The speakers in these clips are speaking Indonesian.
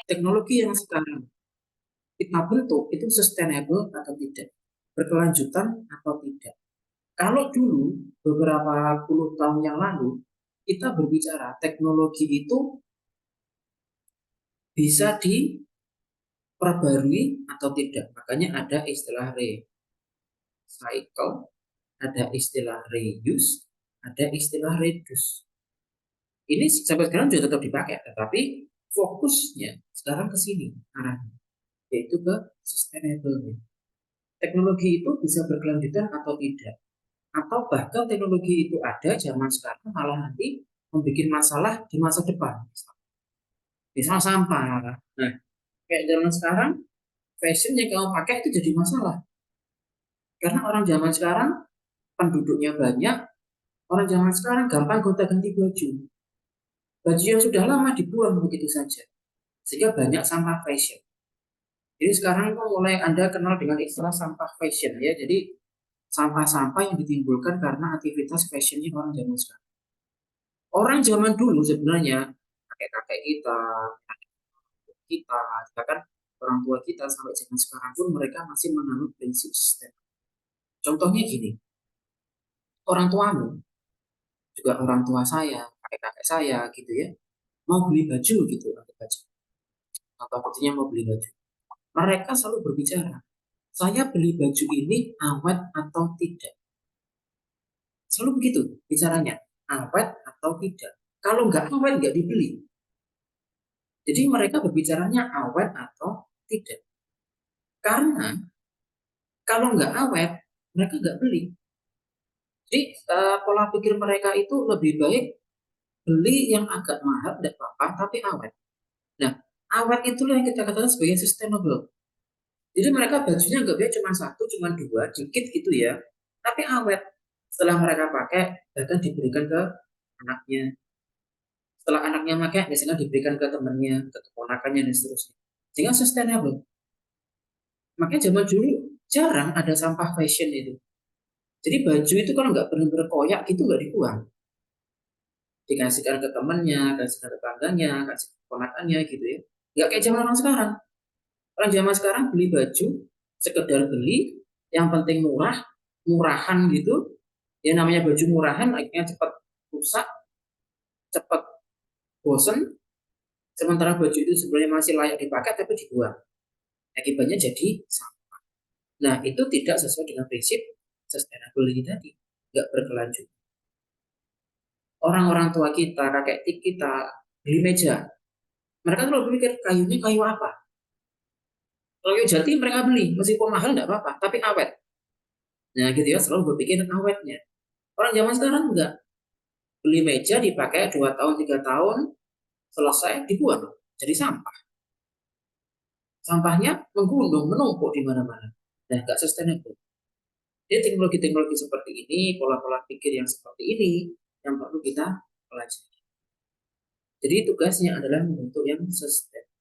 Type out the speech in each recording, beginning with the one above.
Teknologi yang sekarang kita bentuk itu sustainable atau tidak, berkelanjutan atau tidak. Kalau dulu beberapa puluh tahun yang lalu kita berbicara teknologi itu bisa diperbarui atau tidak, makanya ada istilah recycle, ada istilah reuse, ada istilah reduce. Ini sampai sekarang juga tetap dipakai, tetapi fokusnya sekarang ke sini arahnya, yaitu ke sustainable. Teknologi itu bisa berkelanjutan atau tidak, atau bahkan teknologi itu ada zaman sekarang malah nanti membuat masalah di masa depan, misal sampah. Nah, kayak zaman sekarang fashion yang kamu pakai itu jadi masalah karena orang zaman sekarang penduduknya banyak, orang zaman sekarang gampang gonta-ganti baju, baju yang sudah lama dibuang begitu saja, sehingga banyak sampah fashion. Jadi sekarang kok mulai Anda kenal dengan istilah sampah fashion ya, jadi sampah-sampah yang ditimbulkan karena aktivitas fashionnya orang zaman sekarang. Orang zaman dulu sebenarnya kakek-kakek kita, bahkan orang tua kita sampai zaman sekarang pun mereka masih menganut prinsip sistem. Contohnya gini, orang tuamu, juga orang tua saya, kakek-kakek saya gitu ya, mau beli baju gitu, atau maksudnya mau beli baju. Mereka selalu berbicara, saya beli baju ini awet atau tidak. Selalu begitu bicaranya, awet atau tidak. Kalau nggak awet nggak dibeli. Jadi mereka berbicaranya awet atau tidak. Karena kalau nggak awet, mereka nggak beli. Jadi pola pikir mereka itu lebih baik beli yang agak mahal, tidak apa-apa, tapi awet. Nah, awet itulah yang kita katakan sebagai sustainable. Jadi mereka bajunya nggak biasa cuma satu, cuma dua, dikit gitu ya. Tapi awet. Setelah mereka pakai, bahkan diberikan ke anaknya. Setelah anaknya pakai, biasanya diberikan ke temannya, ke keponakannya, dan seterusnya. Sehingga sustainable. Makanya zaman dulu jarang ada sampah fashion itu. Jadi baju itu kalau nggak benar-benar koyak gitu nggak dibuang. Dikasihkan ke temannya, kasihkan ke tetangganya, kasih ke keponakannya gitu ya. Nggak kayak zaman orang sekarang. Orang zaman sekarang beli baju, sekedar beli, yang penting murah, murahan gitu. Ya namanya baju murahan, akhirnya cepat rusak, cepat bosen. Sementara baju itu sebenarnya masih layak dipakai, tapi dibuang. Akibatnya jadi sampah. Nah, itu tidak sesuai dengan prinsip sustainability tadi. Nggak berkelanjutan. Orang-orang tua kita, kakek kita, beli meja. Mereka tuh berpikir, kayunya kayu apa? Kayu jati mereka beli, meskipun mahal nggak apa-apa, tapi awet. Nah, gitu ya, selalu berpikir awetnya. Orang zaman sekarang enggak. Beli meja dipakai 2 tahun, 3 tahun, selesai dibuang. Jadi sampah. Sampahnya menggunung, menumpuk di mana-mana. Dan enggak sustainable. Jadi teknologi-teknologi seperti ini, pola-pola pikir yang seperti ini, yang perlu kita pelajari. Jadi tugasnya adalah membentuk yang sustainable.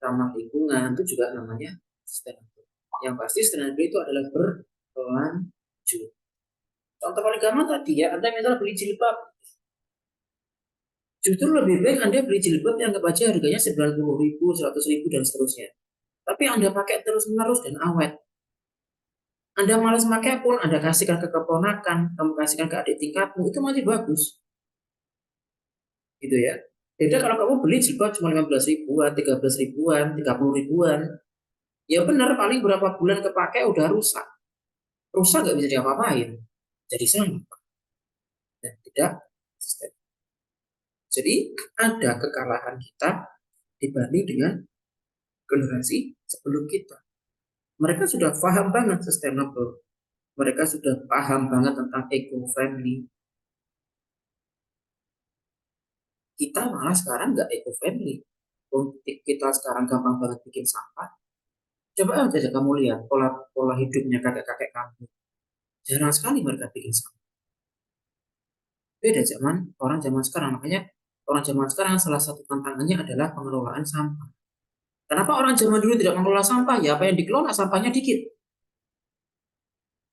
Ramah lingkungan itu juga namanya sustainable. Yang pasti sustainable itu adalah berkelanjutan. Contoh paling gampang tadi ya, Anda misalnya beli jilbab, justru lebih baik Anda beli jilbab yang nggak baca harganya 90.000, 100.000 dan seterusnya. Tapi Anda pakai terus-menerus dan awet. Anda malas pakai pun Anda kasihkan ke keponakan, kamu kasihkan ke adik tingkatmu, itu masih bagus. Gitu ya. Beda kalau kamu beli jilbab cuma 15 ribuan, 13 ribuan, 30 ribuan. Ya benar, paling berapa bulan kepake udah rusak. Rusak nggak bisa diapa-apain. Jadi sampah dan tidak sustain. Jadi ada kekalahan kita dibanding dengan generasi sebelum kita. Mereka sudah paham banget sustainable. Mereka sudah paham banget tentang eco-friendly. Kita malah sekarang nggak eco-friendly. Kita sekarang gampang banget bikin sampah. Coba aja kamu lihat pola pola hidupnya kakek-kakek kamu. Jarang sekali mereka bikin sampah. Beda zaman orang zaman sekarang. Makanya orang zaman sekarang salah satu tantangannya adalah pengelolaan sampah. Kenapa orang zaman dulu tidak mengelola sampah? Ya apa yang dikelola sampahnya dikit.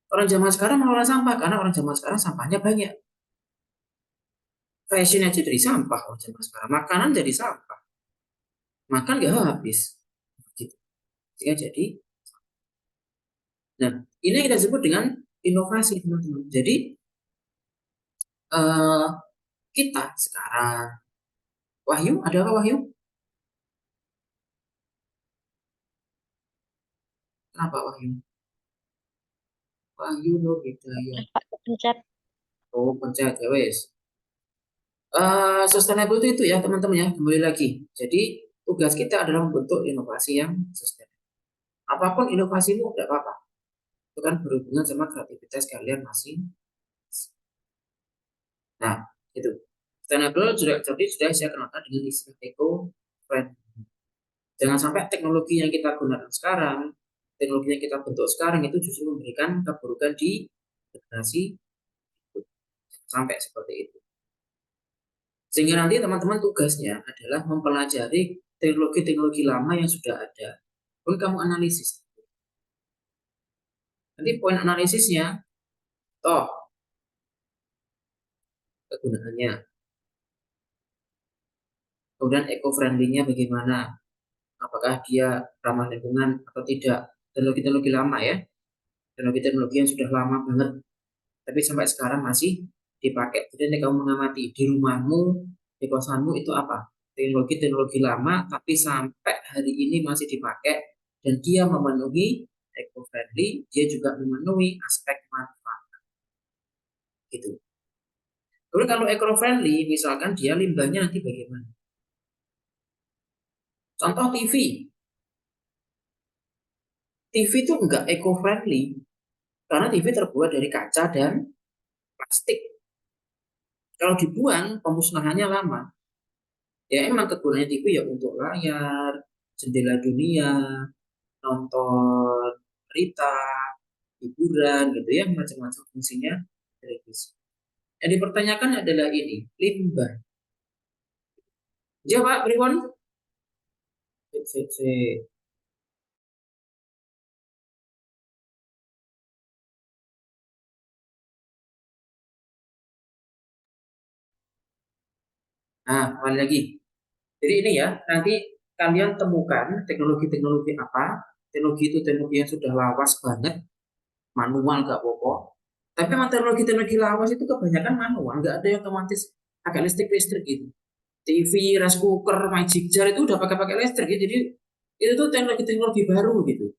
Orang zaman sekarang mengelola sampah karena orang zaman sekarang sampahnya banyak. Fashion aja dari sampah orang zaman sekarang. Makanan jadi sampah. makan nggak habis gitu. Sehingga jadi, nah ini yang kita sebut dengan inovasi teman-teman. Jadi eh, kita sekarang, Wahyu ada apa Wahyu? Kenapa Wahyu? Wahyu Nur Hidayat. Pak, pencet. Oh pencet ya wes. Sustainable itu ya teman-teman ya, kembali lagi. Jadi tugas kita adalah membentuk inovasi yang sustainable. Apapun inovasimu tidak apa-apa. Itu kan berhubungan sama kreativitas kalian masing. Nah, itu. Sustainable juga tadi sudah saya kenalkan dengan istilah eco friendly. Jangan sampai teknologi yang kita gunakan sekarang, teknologi yang kita bentuk sekarang itu justru memberikan keburukan di generasi itu. Sampai seperti itu. Sehingga nanti teman-teman tugasnya adalah mempelajari teknologi-teknologi lama yang sudah ada. Pun kamu analisis. Nanti poin analisisnya, toh kegunaannya, kemudian eco-friendly-nya bagaimana, apakah dia ramah lingkungan atau tidak. Teknologi-teknologi lama ya, teknologi-teknologi yang sudah lama banget, tapi sampai sekarang masih dipakai. Jadi nanti kamu mengamati di rumahmu, di kosanmu itu apa? Teknologi-teknologi lama, tapi sampai hari ini masih dipakai dan dia memenuhi eco-friendly, dia juga memenuhi aspek manfaat. Gitu. Kemudian kalau eco-friendly, misalkan dia limbahnya nanti bagaimana? Contoh TV. TV itu enggak eco-friendly karena TV terbuat dari kaca dan plastik. Kalau dibuang, pemusnahannya lama. Ya emang kegunaannya TV ya untuk layar, jendela dunia, nonton berita, hiburan gitu ya, macam-macam fungsinya televisi. Yang dipertanyakan adalah ini, limbah. Ya Pak, Priwon? Sip, sip, sip. Nah, kembali lagi. Jadi ini ya, nanti kalian temukan teknologi-teknologi apa. Teknologi itu teknologi yang sudah lawas banget, manual gak apa-apa. Tapi memang teknologi-teknologi lawas itu kebanyakan manual, nggak ada yang otomatis pakai listrik-listrik gitu. TV, rice cooker, magic jar itu udah pakai-pakai listrik ya. Jadi itu tuh teknologi-teknologi baru gitu.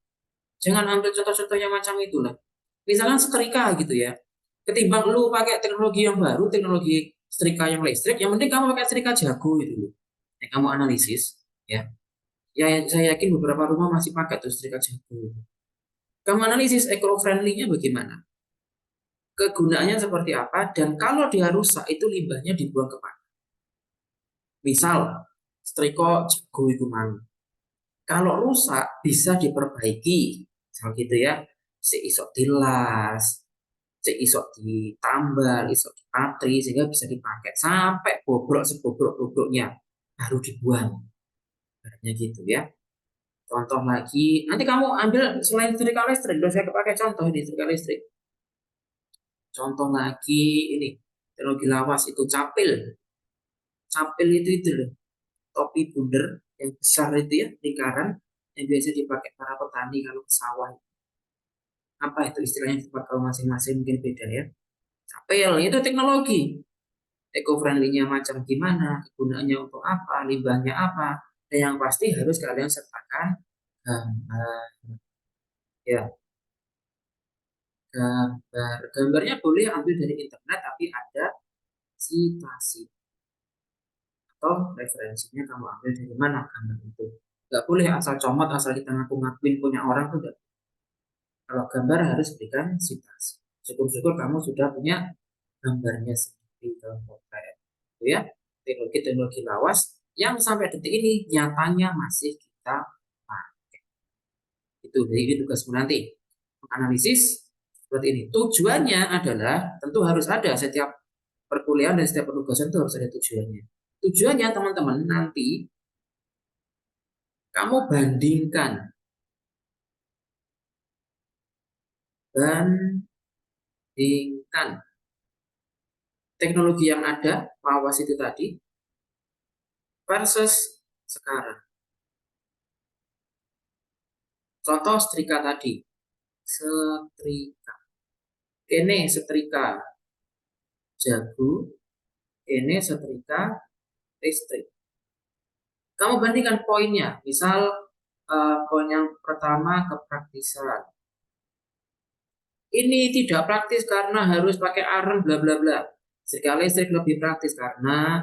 Jangan ambil contoh-contoh yang macam itu lah. Misalnya setrika gitu ya. Ketimbang lu pakai teknologi yang baru, teknologi setrika yang listrik, yang penting kamu pakai setrika jago gitu. Yang kamu analisis ya. Ya saya yakin beberapa rumah masih pakai tuh setrika jago. Kamu analisis eco-friendly-nya bagaimana? Kegunaannya seperti apa? Dan kalau dia rusak itu limbahnya dibuang ke mana? Misal setrika jago itu mana? Kalau rusak bisa diperbaiki, misal gitu ya. Si isok dilas, si isok ditambal, isok dipatri sehingga bisa dipakai sampai bobrok sebobrok-bobroknya baru dibuang. Ibaratnya gitu ya. Contoh lagi, nanti kamu ambil selain setrika listrik, udah saya pakai contoh di setrika listrik. Contoh lagi ini, teknologi lawas itu capil. Capil itu loh, topi bundar yang besar itu ya, lingkaran yang biasa dipakai para petani kalau ke sawah. Apa itu istilahnya di tempat kalau masing-masing mungkin beda ya. Capil itu teknologi. Eco-friendly-nya macam gimana, kegunaannya untuk apa, limbahnya apa. Dan yang pasti harus kalian sertakan gambar. Ya, gambarnya boleh ambil dari internet tapi ada citasi atau referensinya kamu ambil dari mana gambar itu. Nggak boleh asal comot asal kita ngaku-ngakuin punya orang tuh nggak. Kalau gambar harus berikan citasi. Syukur-syukur kamu sudah punya gambarnya sendiri dalam potret itu ya. Teknologi-teknologi lawas yang sampai detik ini nyatanya masih kita pakai. Itu jadi tugasmu nanti menganalisis seperti ini. Tujuannya adalah tentu harus ada setiap perkuliahan dan setiap penugasan itu harus ada tujuannya. Tujuannya teman-teman nanti kamu bandingkan teknologi yang ada, lawas itu tadi, versus sekarang. Contoh setrika tadi. Setrika. Ini setrika jago, ini setrika listrik. Kamu bandingkan poinnya. Misal poin yang pertama kepraktisan. Ini tidak praktis karena harus pakai aren bla bla bla. Setrika listrik lebih praktis karena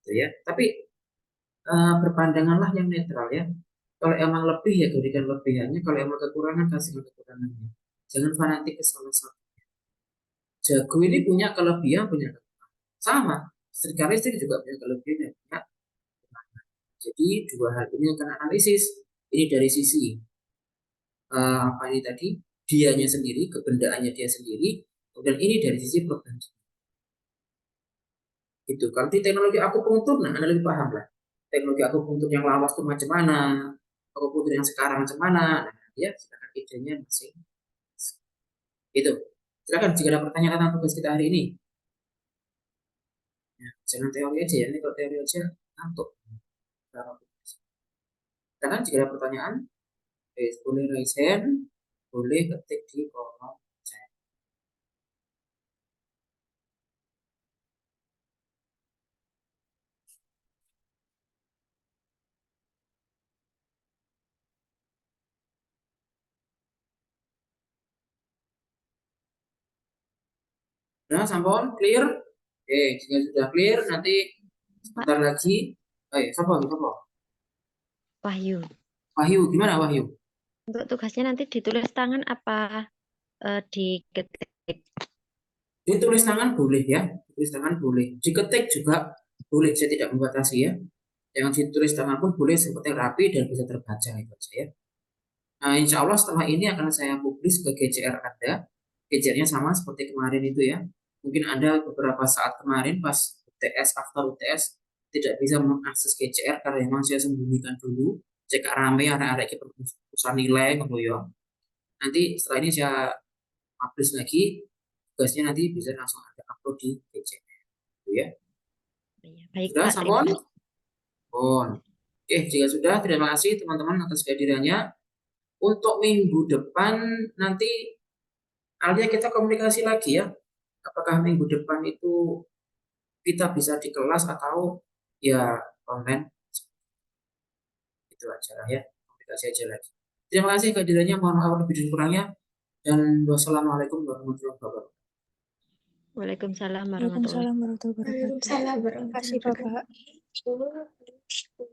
gitu ya. Tapi berpandanganlah yang netral ya. Kalau emang lebih ya berikan lebihannya, kalau emang kekurangan kasih kekurangannya. Jangan fanatik ke salah satu. Jago ini punya kelebihan, punya kekurangan. Sama, setrika listrik juga punya kelebihan dan punya kekurangan. Jadi dua hal ini akan analisis. Ini dari sisi apa ini tadi, dianya sendiri, kebendaannya dia sendiri, kemudian ini dari sisi program. Itu kalau di teknologi akupunktur, nah Anda lebih paham lah. Teknologi akupunktur yang lawas itu macam mana, akupunktur yang sekarang macam mana, nah ya silakan idenya masing. Itu. Silakan jika ada pertanyaan tentang tugas kita hari ini. Ya, jangan teori aja ya, ini kalau teori aja ngantuk. Silakan jika ada pertanyaan, boleh raise hand, boleh ketik di kolom chat. Nah, sampun clear? Oke, jika sudah clear, nanti sebentar lagi. Ayo, siapa? Wahyu. Wahyu, gimana Wahyu? Untuk tugasnya nanti ditulis tangan apa diketik? Ditulis tangan boleh ya, ditulis tangan boleh. Diketik juga boleh, saya tidak membatasi ya. Yang ditulis tangan pun boleh, seperti rapi dan bisa terbaca itu aja ya. Nah, insya Allah setelah ini akan saya publis ke GCR Anda. GCR-nya sama seperti kemarin itu ya. Mungkin Anda beberapa saat kemarin pas UTS, after UTS, tidak bisa mengakses GCR karena memang saya sembunyikan dulu. Cek rame arek-arek perpustakaan nilai gitu ya. Nanti setelah ini saya publish lagi, tugasnya nanti bisa langsung ada upload di GCR. Gitu ya. Baik Sudah, Pak, terima Sampon? kasih. Bon. Oke, jika sudah, terima kasih teman-teman atas kehadirannya. Untuk minggu depan nanti Alia kita komunikasi lagi ya. Apakah minggu depan itu kita bisa di kelas atau ya online? Itu aja lah ya. Komunikasi aja lagi. Terima kasih kehadirannya. Mohon maaf lebih dan kurangnya. Dan wassalamualaikum warahmatullahi wabarakatuh. Waalaikumsalam warahmatullahi Waalaikumsalam warahmatullahi wabarakatuh. Waalaikumsalam Terima kasih warahmatullahi Bapak. wabarakatuh.